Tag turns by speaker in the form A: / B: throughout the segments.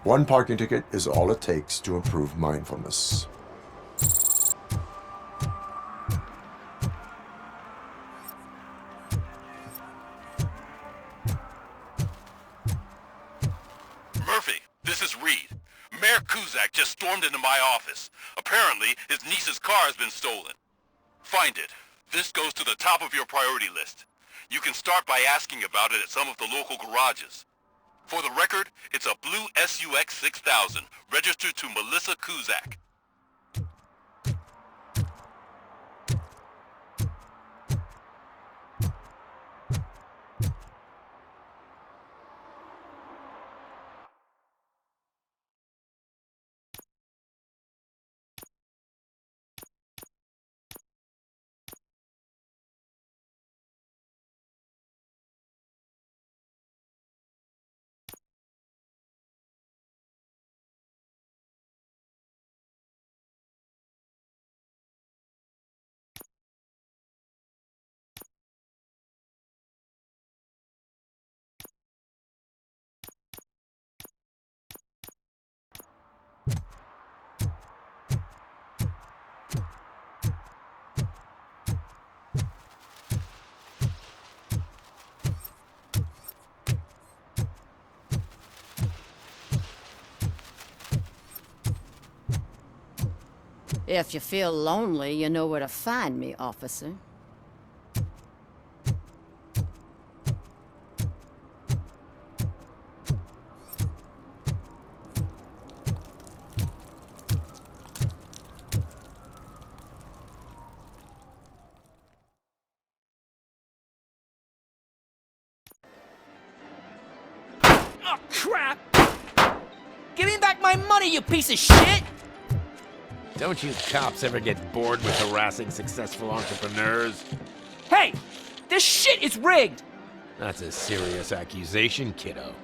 A: One parking ticket is all it takes to improve mindfulness.
B: Murphy, this is Reed. Mayor Kuzak just stormed into my office. Apparently, his niece's car has been stolen. Find it. This goes to the top of your priority list. You can start by asking about it at some of the local garages. For the record, it's a blue SUX 6000, registered to Melissa Kuzak.
C: If you feel lonely, you know where to find me, officer.
D: Oh, crap! Give me back my money, you piece of shit!
E: Don't you cops ever get bored with harassing successful entrepreneurs?
D: Hey! This shit is rigged!
E: That's a serious accusation, kiddo.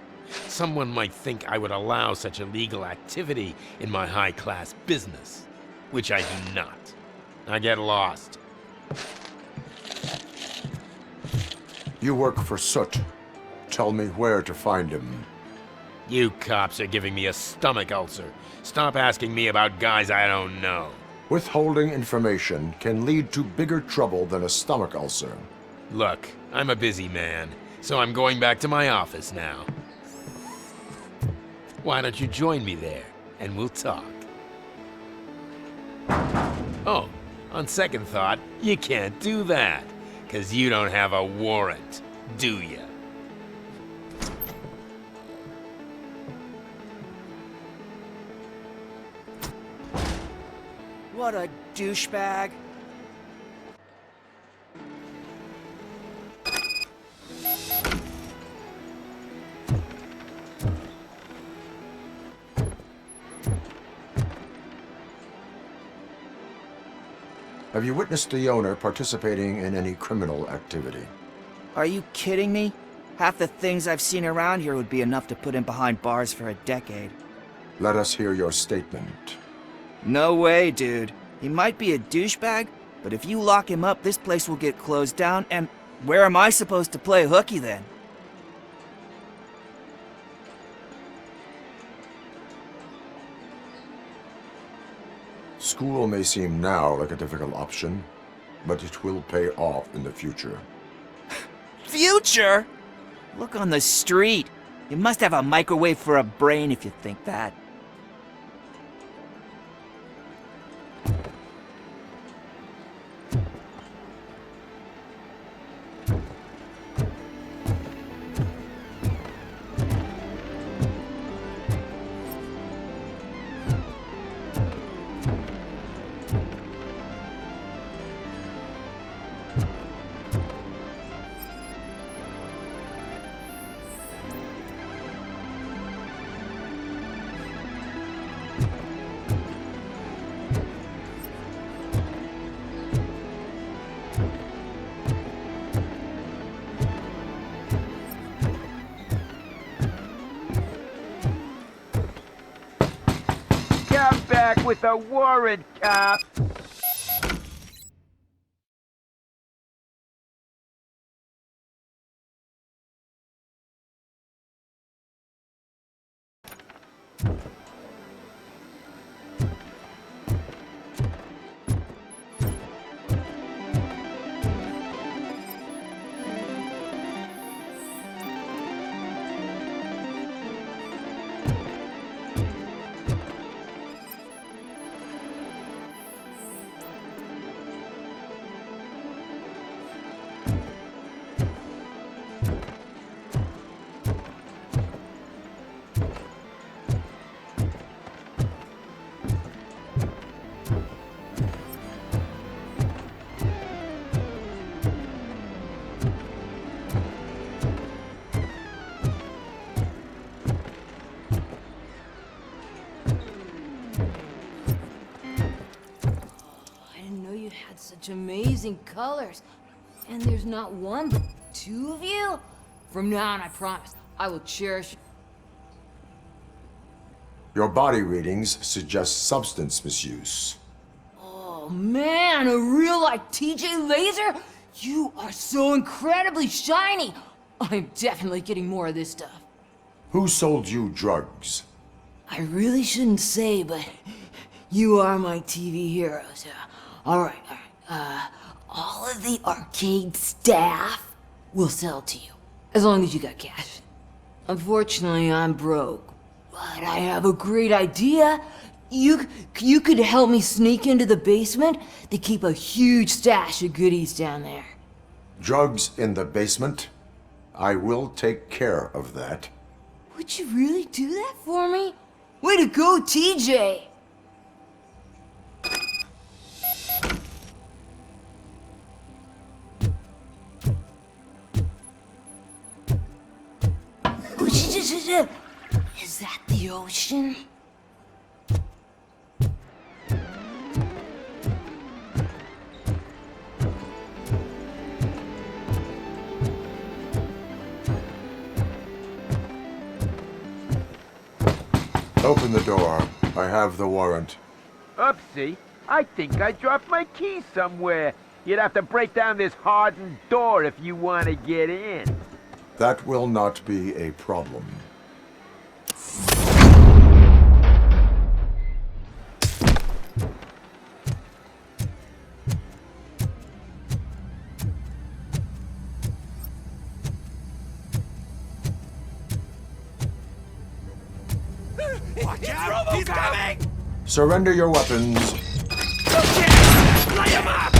E: Someone might think I would allow such illegal activity in my high-class business, which I do not. I get lost.
A: You work for Soot. Tell me where to find him.
E: You cops are giving me a stomach ulcer. Stop asking me about guys I don't know.
A: Withholding information can lead to bigger trouble than a stomach ulcer.
E: Look, I'm a busy man, so I'm going back to my office now. Why don't you join me there, and we'll talk. Oh, on second thought, you can't do that, 'cause you don't have a warrant, do ya?
D: What a douchebag.
A: Have you witnessed the owner participating in any criminal activity?
D: Are you kidding me? Half the things I've seen around here would be enough to put him behind bars for a decade.
A: Let us hear your statement.
D: No way, dude. He might be a douchebag, but if you lock him up, this place will get closed down, and where am I supposed to play hooky then?
A: School may seem now like a difficult option, but it will pay off in the future.
D: Future? Look on the street. You must have a microwave for a brain if you think that.
F: Come back with a warrant, cop!
G: Such amazing colors. And there's not one, but two of you? From now on, I promise, I will cherish...
A: Your body readings suggest substance misuse.
G: Oh man, a real like TJ Laser? You are so incredibly shiny! I'm definitely getting more of this stuff.
A: Who sold you drugs?
G: I really shouldn't say, but you are my TV heroes. Alright. All of the arcade staff will sell to you, as long as you got cash. Unfortunately, I'm broke, but I have a great idea. You could help me sneak into the basement. They keep a huge stash of goodies down there.
A: Drugs in the basement? I will take care of that.
G: Would you really do that for me? Way to go, TJ! Is that the ocean?
A: Open the door. I have the warrant.
F: Oopsie. I think I dropped my key somewhere. You'd have to break down this hardened door if you want to get in.
A: That will not be a problem.
E: Watch out! He's coming!
A: Surrender your weapons.
E: Light him up!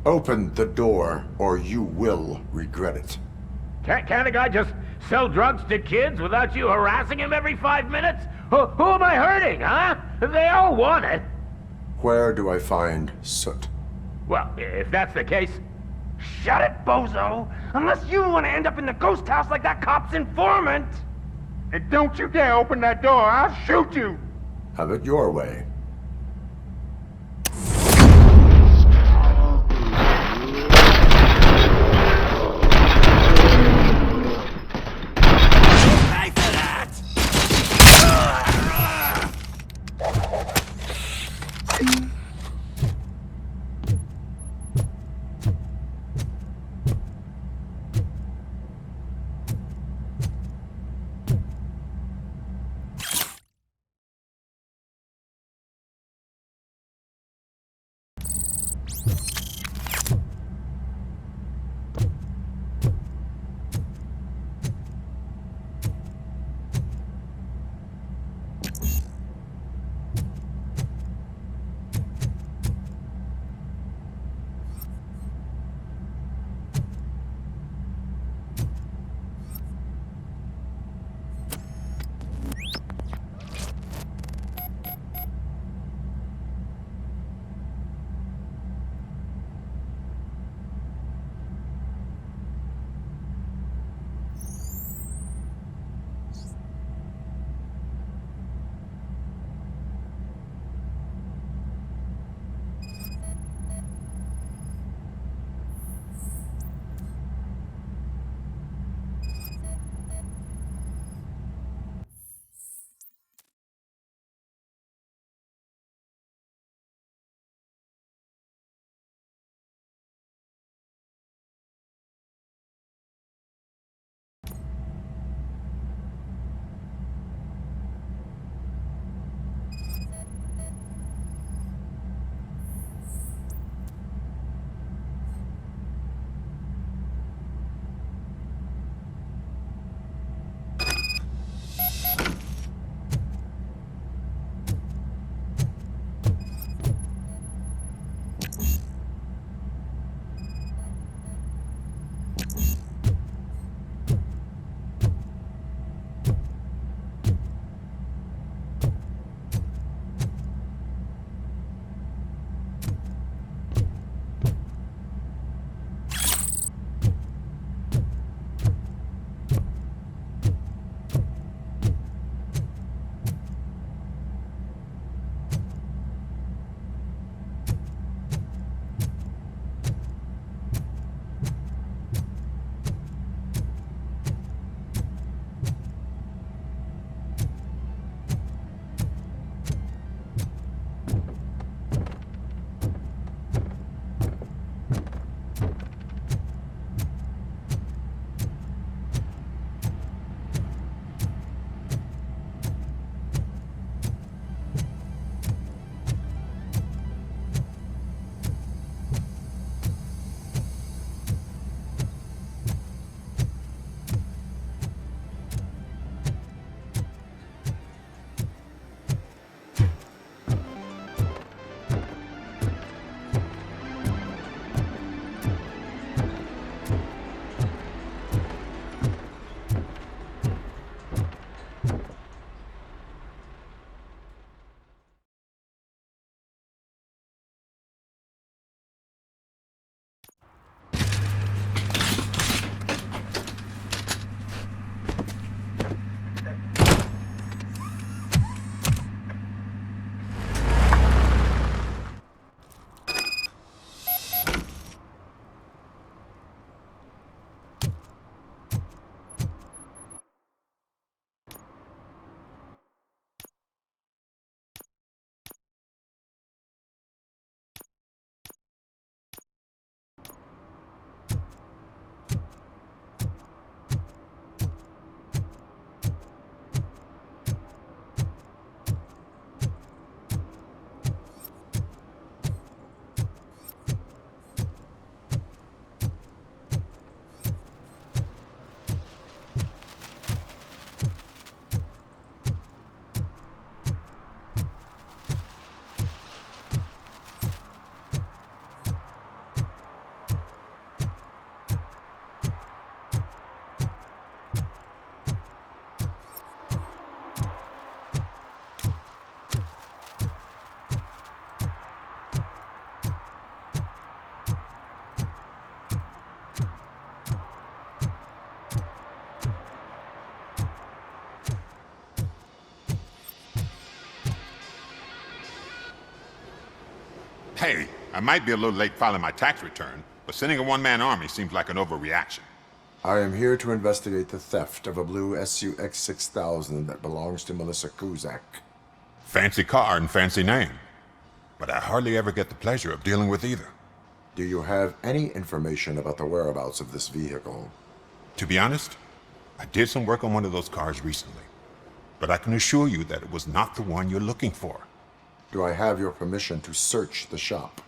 A: Open the door, or you will regret it.
F: Can't a guy just sell drugs to kids without you harassing him every 5 minutes? Who am I hurting, huh? They all want it.
A: Where do I find Soot?
F: Well, if that's the case... Shut it, bozo! Unless you want to end up in the ghost house like that cop's informant! And don't you dare open that door, I'll shoot you!
A: Have it your way.
H: I might be a little late filing my tax return, but sending a one-man army seems like an overreaction.
A: I am here to investigate the theft of a blue SUX 6000 that belongs to Melissa Kuzak.
H: Fancy car and fancy name. But I hardly ever get the pleasure of dealing with either.
A: Do you have any information about the whereabouts of this vehicle?
H: To be honest, I did some work on one of those cars recently. But I can assure you that it was not the one you're looking for.
A: Do I have your permission to search the shop?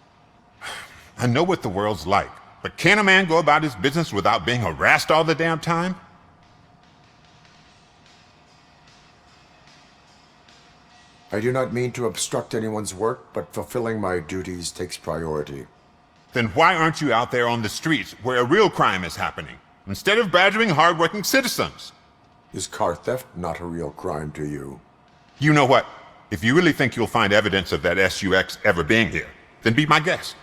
H: I know what the world's like, but can a man go about his business without being harassed all the damn time?
A: I do not mean to obstruct anyone's work, but fulfilling my duties takes priority.
H: Then why aren't you out there on the streets where a real crime is happening, instead of badgering hardworking citizens?
A: Is car theft not a real crime to you?
H: You know what? If you really think you'll find evidence of that SUX ever being here, then be my guest.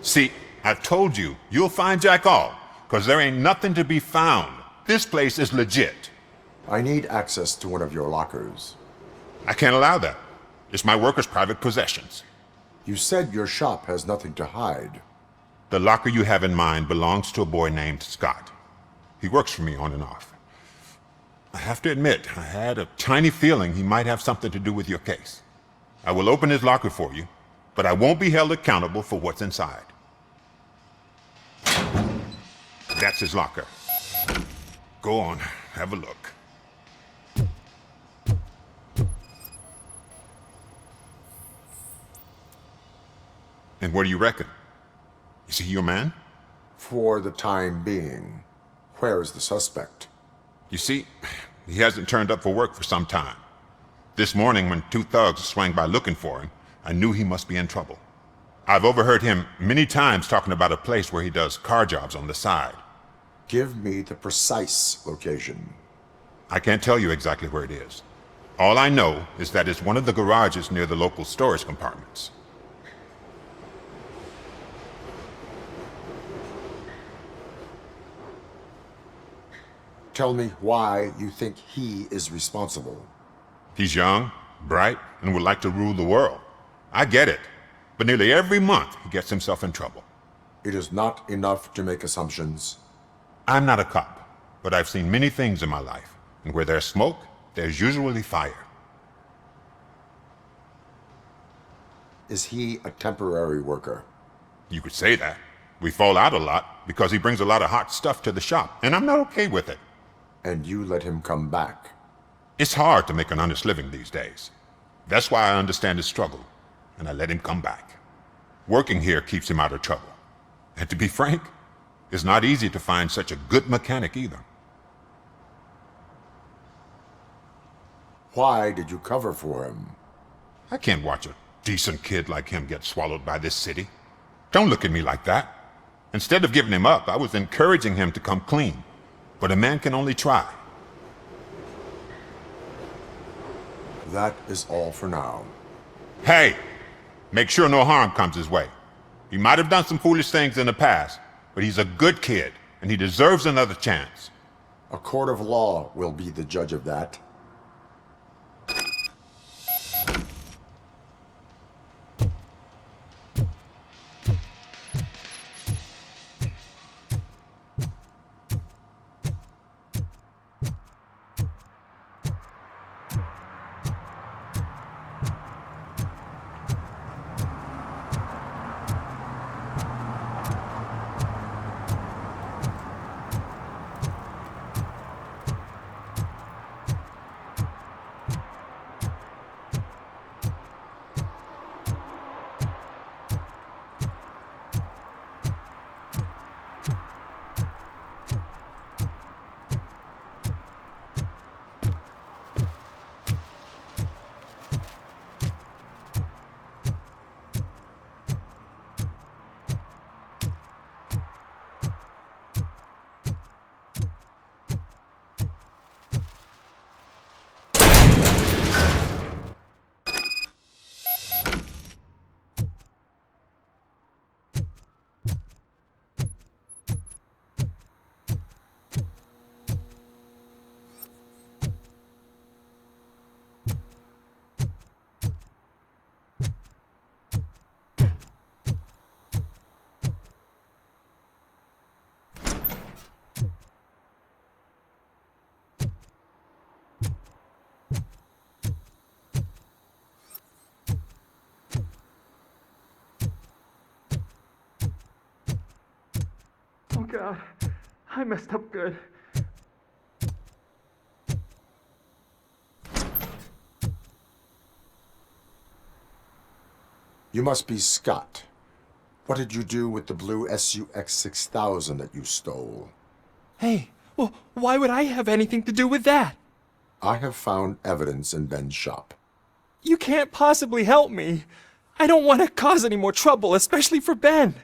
H: See, I told you, you'll find Jack all, because there ain't nothing to be found. This place is legit.
A: I need access to one of your lockers.
H: I can't allow that. It's my workers' private possessions.
A: You said your shop has nothing to hide.
H: The locker you have in mind belongs to a boy named Scott. He works for me on and off. I have to admit, I had a tiny feeling he might have something to do with your case. I will open his locker for you, but I won't be held accountable for what's inside. That's his locker. Go on, have a look. And what do you reckon? Is he your man?
A: For the time being. Where is the suspect?
H: You see, he hasn't turned up for work for some time. This morning, when two thugs swang by looking for him, I knew he must be in trouble. I've overheard him many times talking about a place where he does car jobs on the side.
A: Give me the precise location.
H: I can't tell you exactly where it is. All I know is that it's one of the garages near the local storage compartments.
A: Tell me why you think he is responsible.
H: He's young, bright, and would like to rule the world. I get it, but nearly every month he gets himself in trouble.
A: It is not enough to make assumptions.
H: I'm not a cop, but I've seen many things in my life, and where there's smoke, there's usually fire.
A: Is he a temporary worker?
H: You could say that. We fall out a lot because he brings a lot of hot stuff to the shop, and I'm not okay with it.
A: And you let him come back.
H: It's hard to make an honest living these days. That's why I understand his struggle, and I let him come back. Working here keeps him out of trouble. And to be frank, it's not easy to find such a good mechanic either.
A: Why did you cover for him?
H: I can't watch a decent kid like him get swallowed by this city. Don't look at me like that. Instead of giving him up, I was encouraging him to come clean. But a man can only try.
A: That is all for now.
H: Hey! Make sure no harm comes his way. He might have done some foolish things in the past, but he's a good kid, and he deserves another chance.
A: A court of law will be the judge of that.
F: Oh God, I messed up good.
A: You must be Scott. What did you do with the blue SUX 6000 that you stole?
I: Hey, well, why would I have anything to do with that?
A: I have found evidence in Ben's shop.
I: You can't possibly help me. I don't want to cause any more trouble, especially for Ben.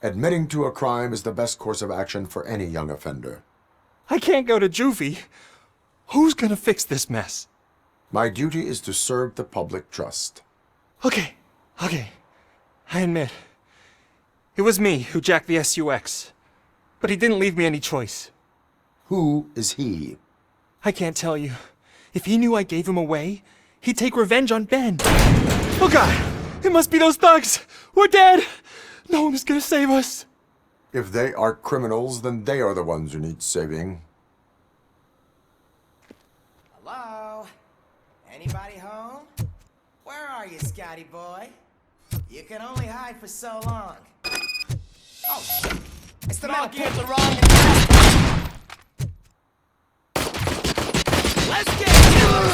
A: Admitting to a crime is the best course of action for any young offender.
I: I can't go to juvie. Who's gonna fix this mess?
A: My duty is to serve the public trust.
I: Okay. I admit. It was me who jacked the SUX. But he didn't leave me any choice.
A: Who is he?
I: I can't tell you. If he knew I gave him away, he'd take revenge on Ben. Oh God! It must be those thugs! We're dead! No one is gonna save us.
A: If they are criminals, then they are the ones who need saving.
J: Hello? Anybody home? Where are you, Scotty boy? You can only hide for so long. Oh, shit! It's the metal the wrong address. Let's get you!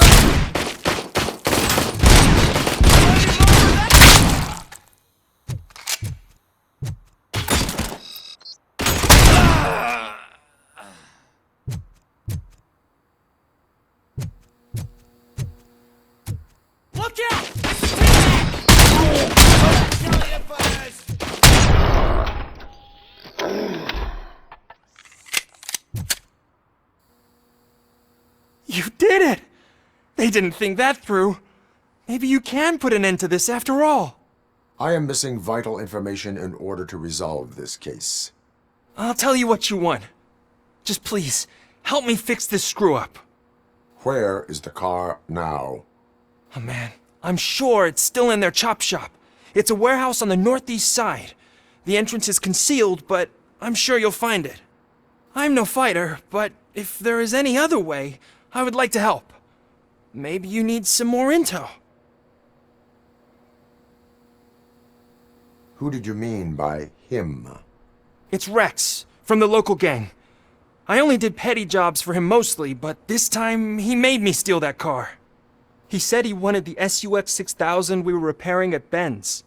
J: Look out!
I: You did it! They didn't think that through. Maybe you can put an end to this after all.
A: I am missing vital information in order to resolve this case.
I: I'll tell you what you want. Just please, help me fix this screw-up.
A: Where is the car now?
I: Oh man, I'm sure it's still in their chop shop. It's a warehouse on the northeast side. The entrance is concealed, but I'm sure you'll find it. I'm no fighter, but if there is any other way, I would like to help. Maybe you need some more intel.
A: Who did you mean by him?
I: It's Rex, from the local gang. I only did petty jobs for him mostly, but this time he made me steal that car. He said he wanted the SUX 6000 we were repairing at Ben's.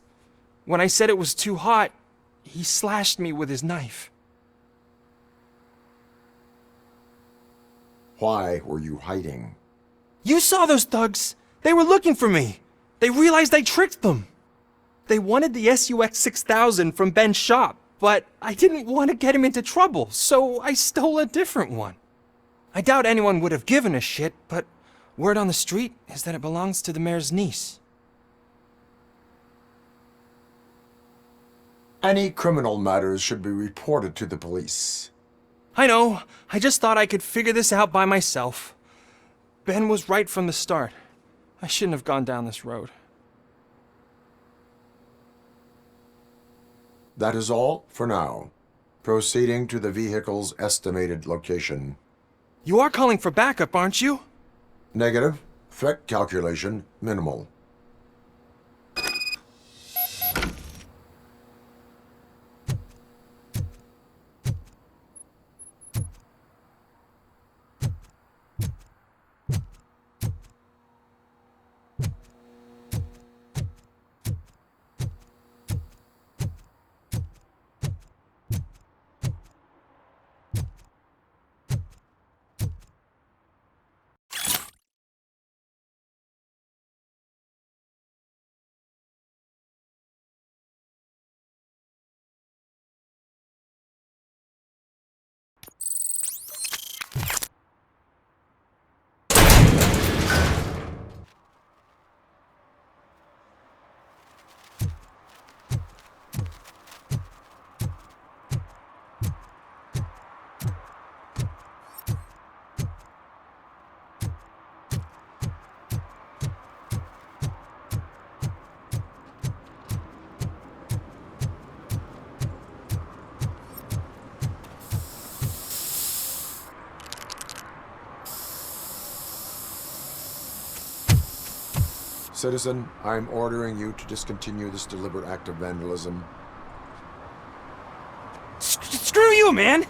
I: When I said it was too hot, he slashed me with his knife.
A: Why were you hiding?
I: You saw those thugs! They were looking for me! They realized I tricked them! They wanted the SUX 6000 from Ben's shop, but I didn't want to get him into trouble, so I stole a different one. I doubt anyone would have given a shit, but word on the street is that it belongs to the mayor's niece.
A: Any criminal matters should be reported to the police.
I: I know. I just thought I could figure this out by myself. Ben was right from the start. I shouldn't have gone down this road.
A: That is all for now. Proceeding to the vehicle's estimated location.
I: You are calling for backup, aren't you?
A: Negative. Threat calculation minimal. Citizen, I'm ordering you to discontinue this deliberate act of vandalism.
I: Screw you, man!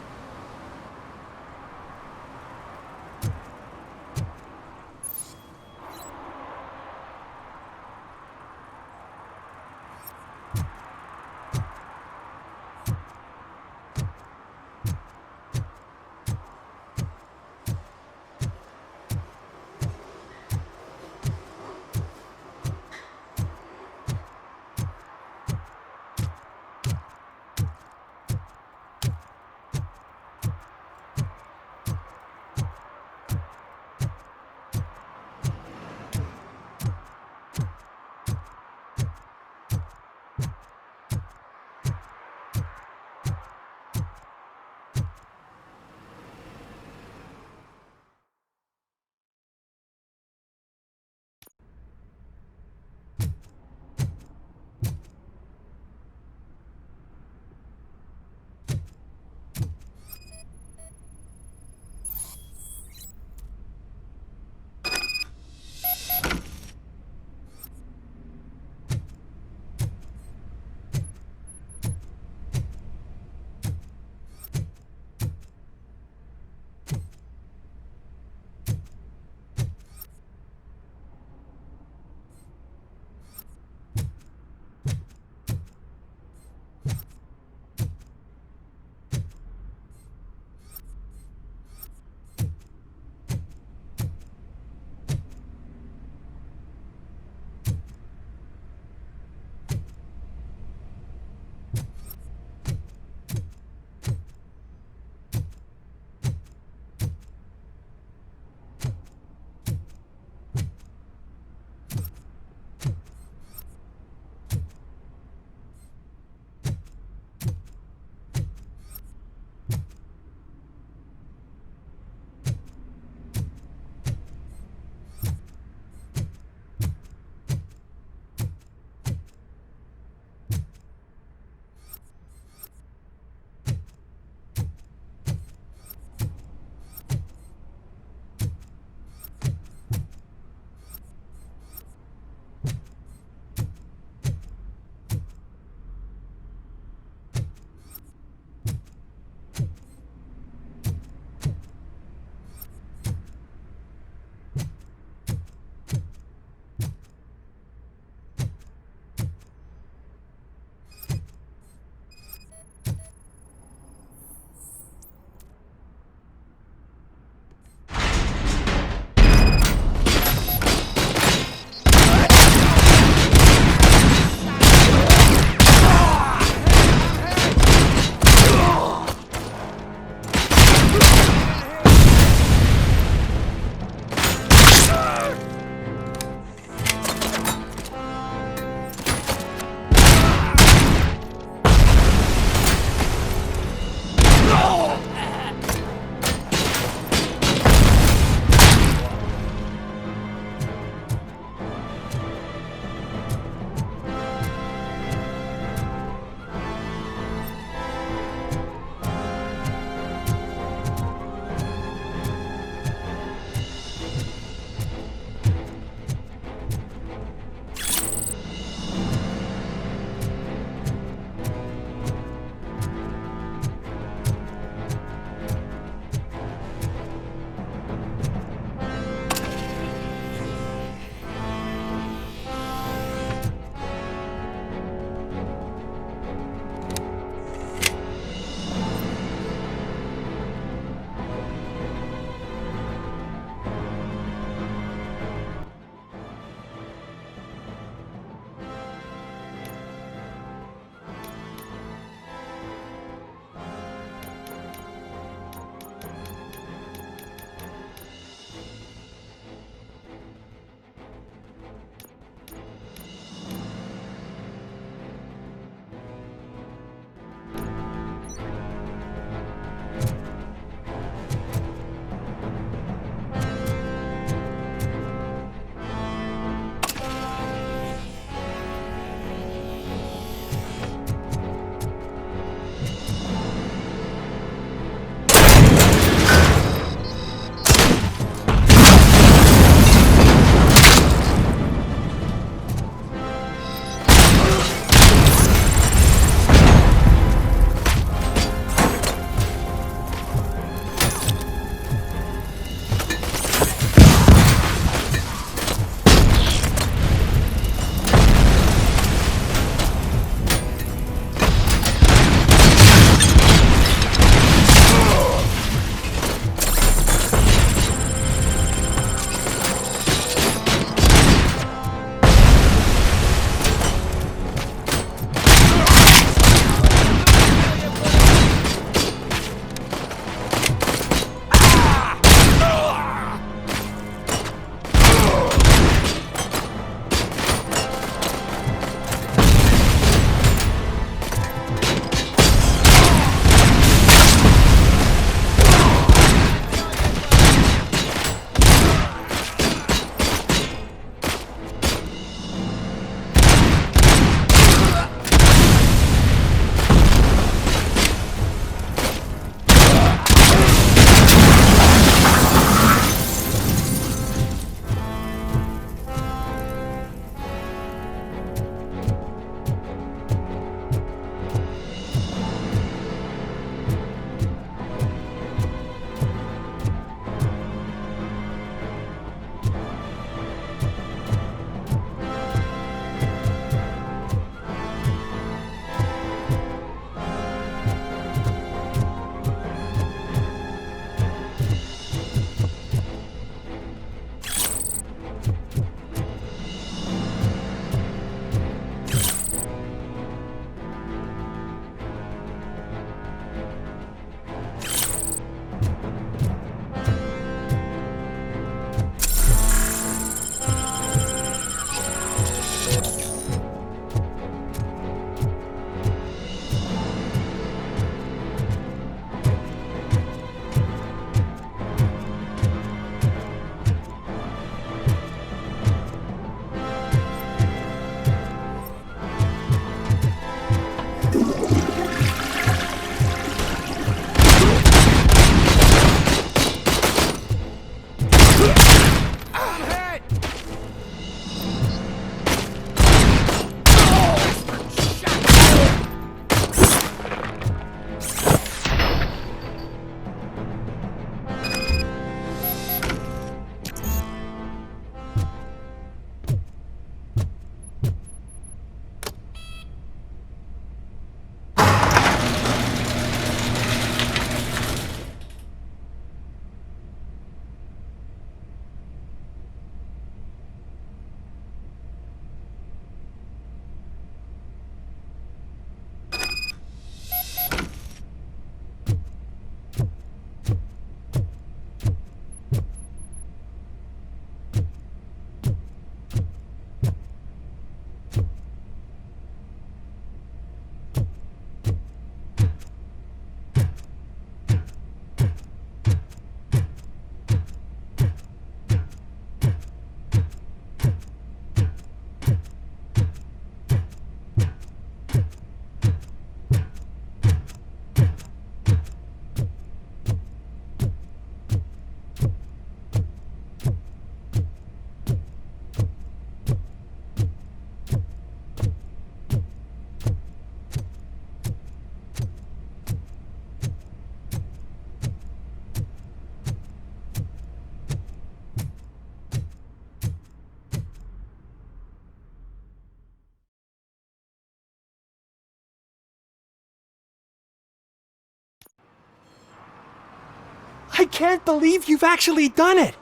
I: I can't believe you've actually done it!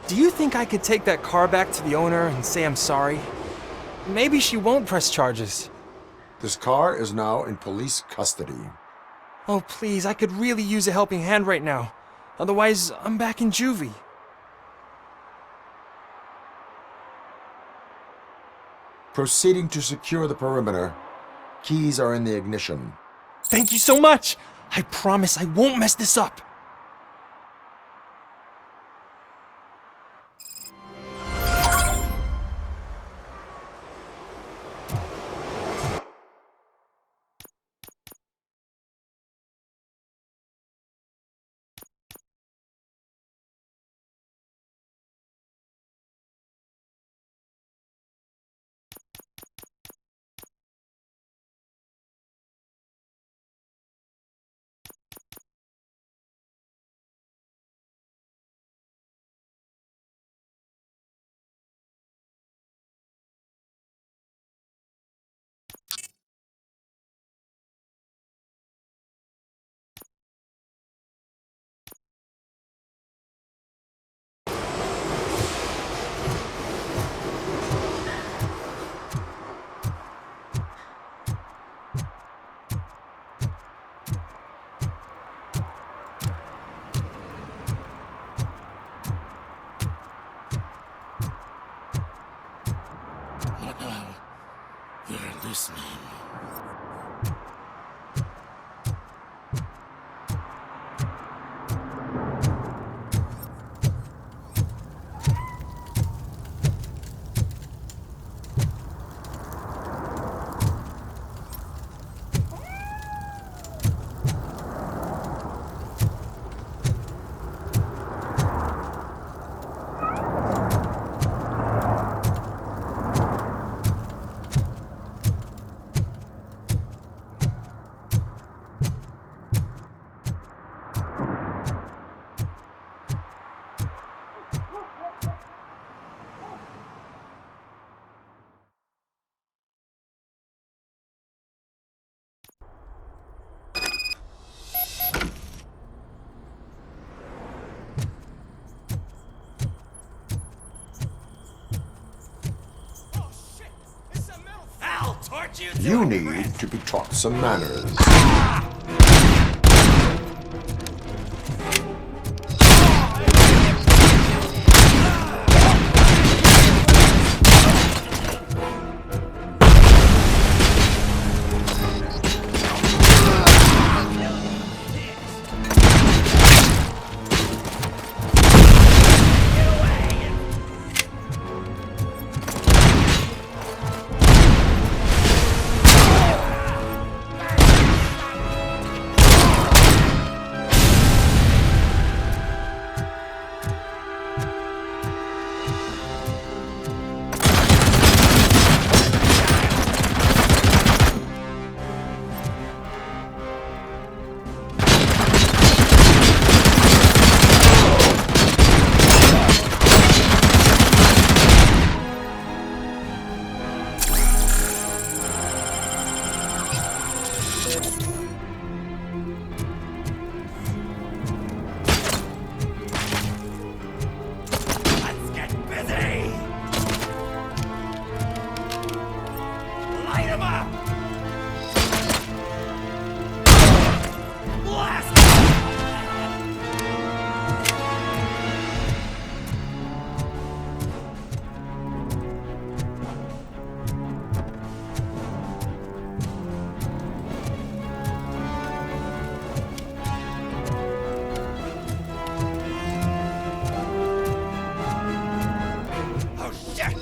I: Do you think I could take that car back to the owner and say I'm sorry? Maybe she won't press charges.
A: This car is now in police custody.
I: Oh, please, I could really use a helping hand right now. Otherwise, I'm back in juvie.
A: Proceeding to secure the perimeter. Keys are in the ignition.
I: Thank you so much! I promise I won't mess this up.
B: You're listening.
A: You need to be taught some manners.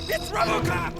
J: It's Robocop!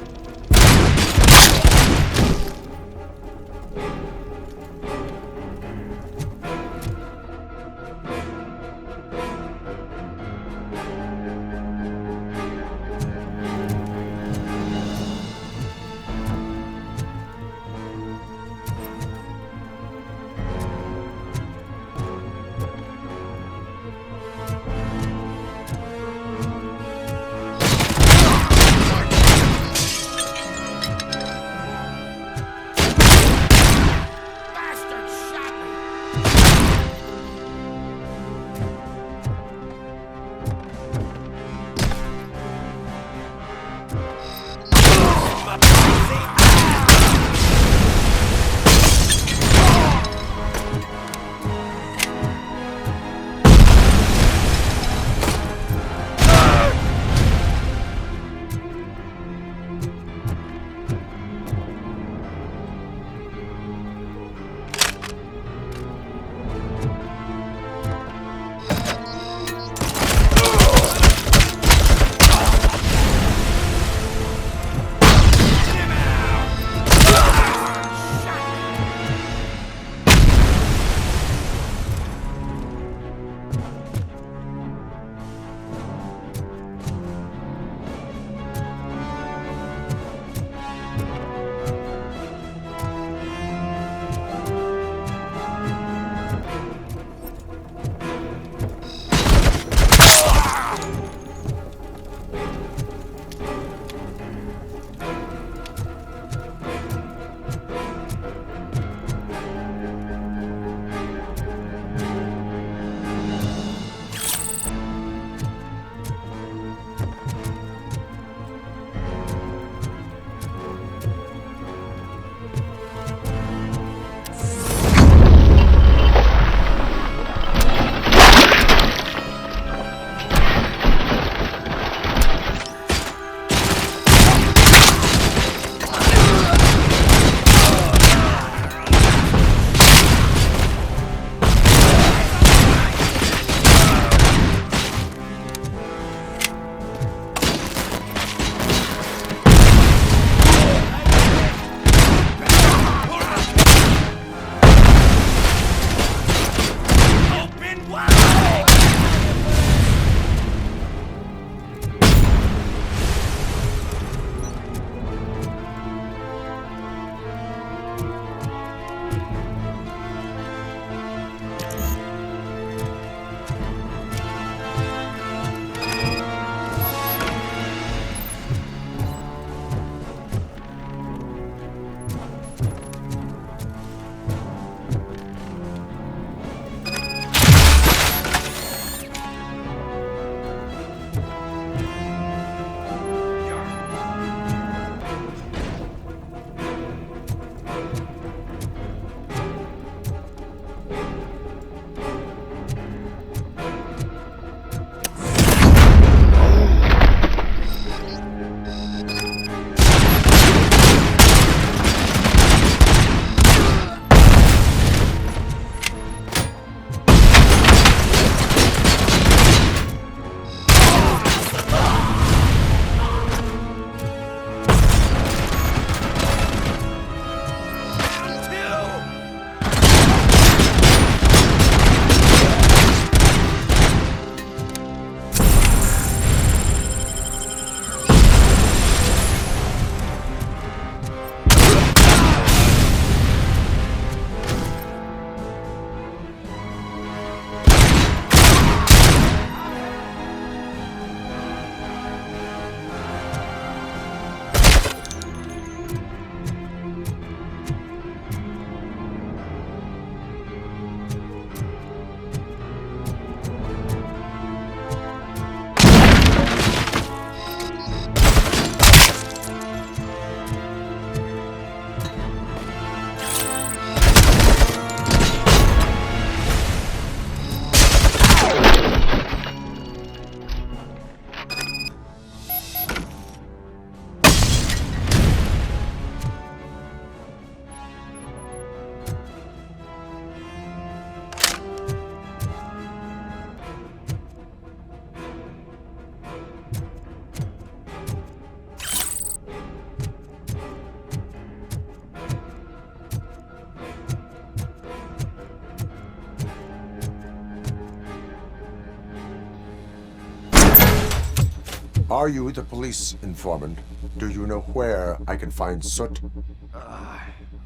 A: Are you the police informant? Do you know where I can find Soot?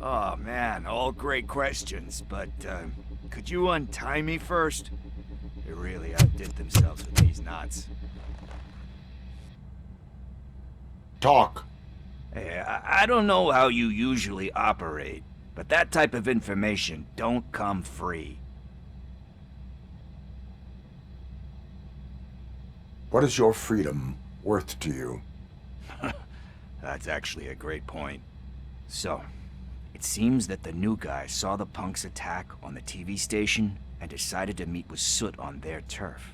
D: Oh man, all great questions, but could you untie me first? They really outdid themselves with these knots.
A: Talk.
D: Hey, I don't know how you usually operate, but that type of information don't come free.
A: What is your freedom worth to you?
D: That's actually a great point. So, it seems that the new guy saw the punks attack on the TV station and decided to meet with Soot on their turf.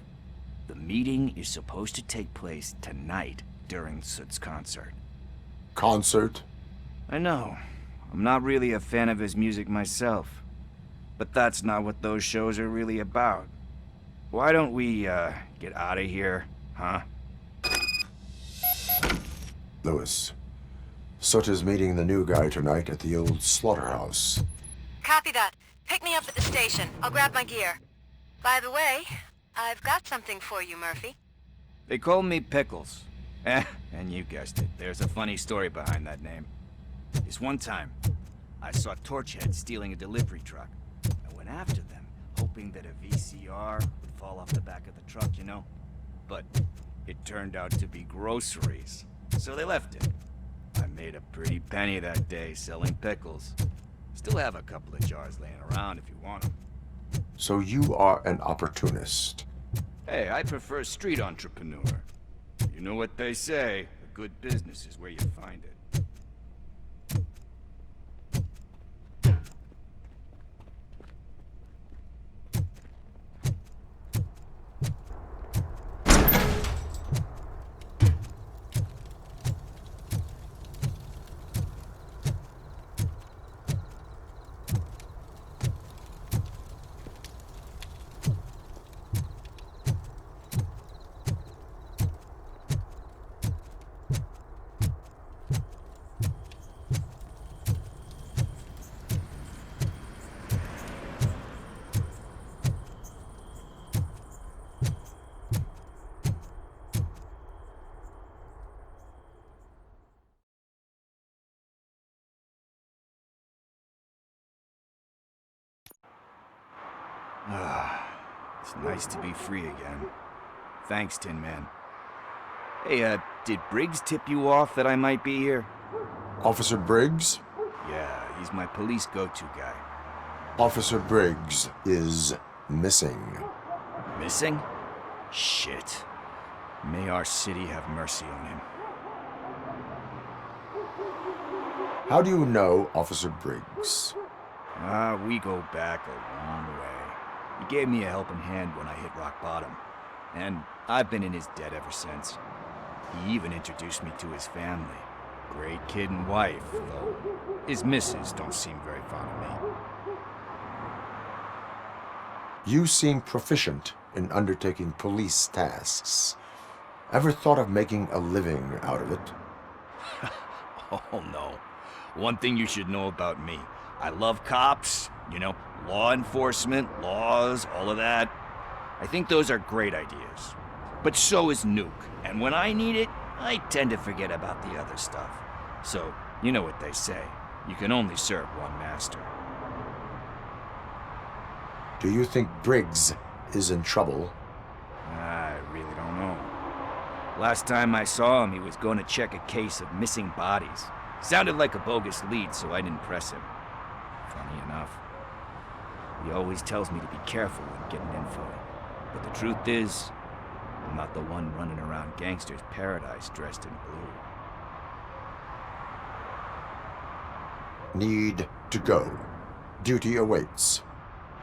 D: The meeting is supposed to take place tonight during Soot's concert.
A: Concert?
D: I know. I'm not really a fan of his music myself. But that's not what those shows are really about. Why don't we, get out of here, huh?
A: Lewis, Soot is meeting the new guy tonight at the old slaughterhouse.
K: Copy that. Pick me up at the station. I'll grab my gear. By the way, I've got something for you, Murphy.
D: They call me Pickles. And you guessed it, there's a funny story behind that name. This one time, I saw Torchhead stealing a delivery truck. I went after them, hoping that a VCR would fall off the back of the truck, you know? But it turned out to be groceries, so they left it. I made a pretty penny that day selling pickles. Still have a couple of jars laying around if you want them.
A: So you are an opportunist.
D: Hey, I prefer street entrepreneur. You know what they say, a good business is where you find it. It's nice to be free again. Thanks, Tin Man. Hey, did Briggs tip you off that I might be here?
A: Officer Briggs?
D: Yeah, he's my police go-to guy.
A: Officer Briggs is missing.
D: Missing? Shit. May our city have mercy on him.
A: How do you know Officer Briggs?
D: We go back a long way. He gave me a helping hand when I hit rock bottom, and I've been in his debt ever since. He even introduced me to his family. Great kid and wife, though his missus don't seem very fond of me.
A: You seem proficient in undertaking police tasks. Ever thought of making a living out of it?
D: Oh no. One thing you should know about me. I love cops, law enforcement, laws, all of that. I think those are great ideas. But so is Nuke, and when I need it, I tend to forget about the other stuff. So, you know what they say. You can only serve one master.
A: Do you think Briggs is in trouble?
D: I really don't know. Last time I saw him, he was going to check a case of missing bodies. Sounded like a bogus lead, so I didn't press him. Funny enough. He always tells me to be careful when getting info. But the truth is, I'm not the one running around gangster's paradise dressed in blue.
A: Need to go. Duty awaits.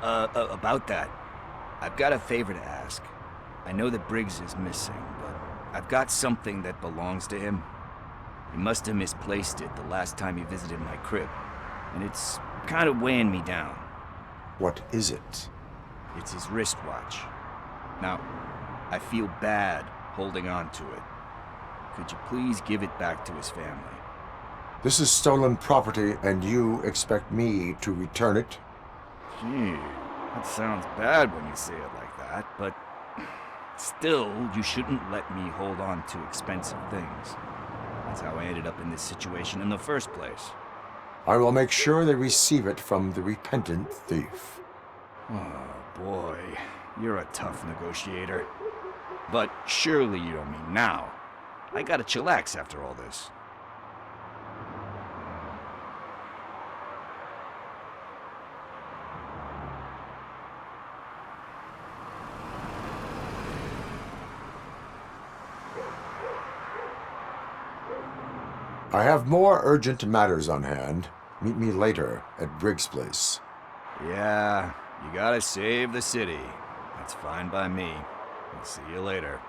D: About that, I've got a favor to ask. I know that Briggs is missing, but I've got something that belongs to him. He must have misplaced it the last time he visited my crib, and it's kind of weighing me down.
A: What is it?
D: It's his wristwatch. Now, I feel bad holding on to it. Could you please give it back to his family?
A: This is stolen property, and you expect me to return it?
D: Gee, that sounds bad when you say it like that, but still, you shouldn't let me hold on to expensive things. That's how I ended up in this situation in the first place.
A: I will make sure they receive it from the repentant thief.
D: Oh boy, you're a tough negotiator. But surely you don't mean now. I gotta chillax after all this.
A: I have more urgent matters on hand. Meet me later at Briggs' place.
D: Yeah, you gotta save the city. That's fine by me. I'll see you later.